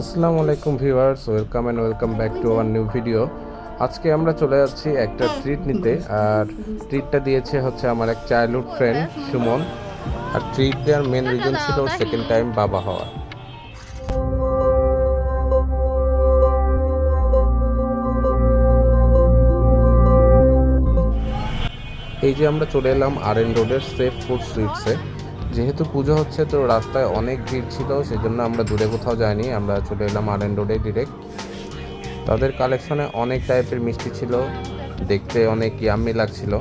আসসালামু আলাইকুম viewers, welcome back to our new video. আজকে আমরা চলে যাচ্ছি একটা ট্রিট নিতে। আর ট্রিটটা দিয়েছে হচ্ছে আমার এক চাইল্ডহুড ফ্রেন্ড সুমন। আর ট্রিট দেওয়ার মেন রিজন ছিল ওর সেকেন্ড টাইম বাবা হওয়া। এই যে আমরা চলে এলাম আরএন রোডের সেফ ফুড সুইটসে। যেহেতু পুজো হচ্ছে তো রাস্তায় অনেক ভিড় ছিল, সেজন্য আমরা দূরে কোথাও যাইনি, আমরা চলে এলাম আরএন রোডে ডিরেক্ট। তাদের কালেকশনে অনেক টাইপের মিষ্টি ছিল, দেখতে অনেক ইয়াম্মি লাগছিল।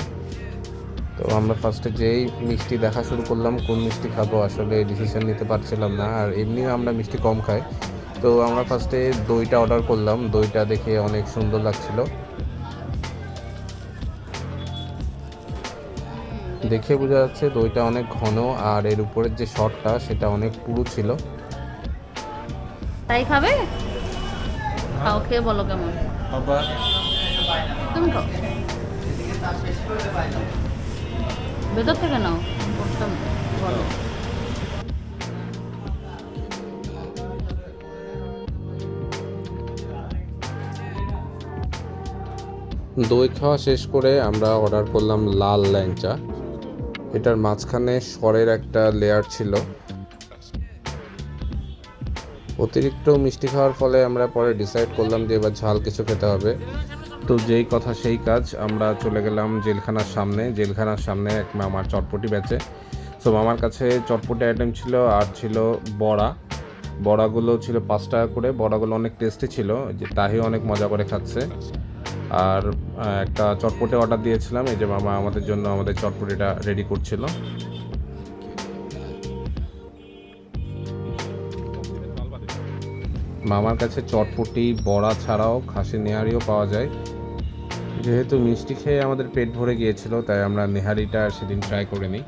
তো আমরা ফার্স্টে যেই মিষ্টি দেখা শুরু করলাম, কোন মিষ্টি খাবো আসলে ডিসিশন নিতে পারছিলাম না। আর এমনিও আমরা মিষ্টি কম খাই, তো আমরা ফার্স্টে দইটা অর্ডার করলাম। দইটা দেখে অনেক সুন্দর লাগছিল, দেখে বোঝা যাচ্ছে দইটা অনেক ঘন, আর এর উপরের যে শটটা সেটা অনেক পুরু ছিল। তাই খাবে? খাও, খেয়ে বলো কেমন। তুমি খাও, ভেতর থেকে নাও, বলো। দই খাওয়া শেষ করে আমরা অর্ডার করলাম লাল ল্যাংচা। এটার মাঝখানে সরের একটা লেয়ার ছিল। অতিরিক্ত মিষ্টি খাওয়ার ফলে আমরা পরে ডিসাইড করলাম যে এবার ঝাল কিছু খেতে হবে। তো যেই কথা সেই কাজ, আমরা চলে গেলাম জেলখানার সামনে। জেলখানার সামনে এক মামার চটপটি বেচে। সো মামার কাছে চটপটি আইটেম ছিল, আর ছিল বড়া। বড়াগুলো ছিল 5 টাকা করে। বড়াগুলো অনেক টেস্টি ছিল, যে তাহি অনেক মজা করে খাচ্ছে। আর একটা চটপটি অর্ডার দিয়েছিলাম, এই যে মামা আমাদের জন্য আমাদের চটপটিটা রেডি করছিল। মামার কাছে চটপটি বড়া ছাড়াও খাসি নেহারিও পাওয়া যায়। যেহেতু মিষ্টি খেয়ে আমাদের পেট ভরে গিয়েছিল, তাই আমরা নেহারিটা সেদিন ট্রাই করে নিই।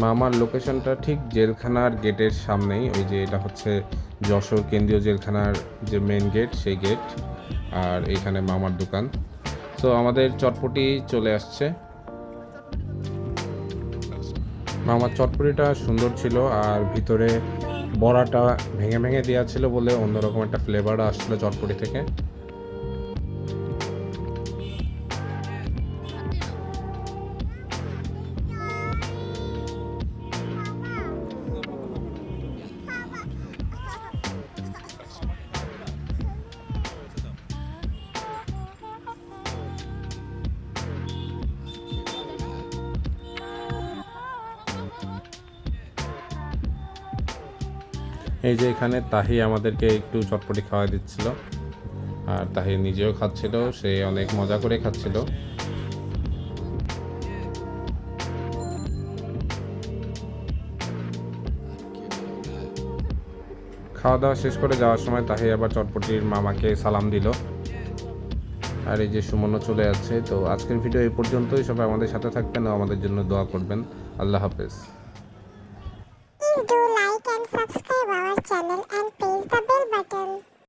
মামার লোকেশনটা ঠিক জেলখানার গেটের সামনেই। ওই যে এটা হচ্ছে যশোর কেন্দ্রীয় জেলখানার যে মেন গেট, সেই গেট। আর এইখানে মামার দোকান। তো আমাদের চটপটি চলে আসছে। মামার চটপটিটা সুন্দর ছিল, আর ভিতরে বড়াটা ভেঙে ভেঙে দেওয়া ছিল বলে অন্যরকম একটা ফ্লেভার আসছিল চটপটি থেকে। এই যে এখানে তাহি আমাদেরকে একটু চটপটি খাওয়া দিচ্ছিল, আর তাহি নিজেও খাচ্ছিল, সে অনেক মজা করে খাচ্ছিল। খাওয়া দাওয়া শেষ করে যাওয়ার সময় তাহি আবার চটপটির মামাকে সালাম দিল। আর এই যে সুমনও চলে যাচ্ছে। তো আজকের ভিডিও এই পর্যন্তই। সবাই আমাদের সাথে থাকবেন ও আমাদের জন্য দোয়া করবেন। আল্লাহ হাফেজ। Please do like and subscribe our channel and press the bell button.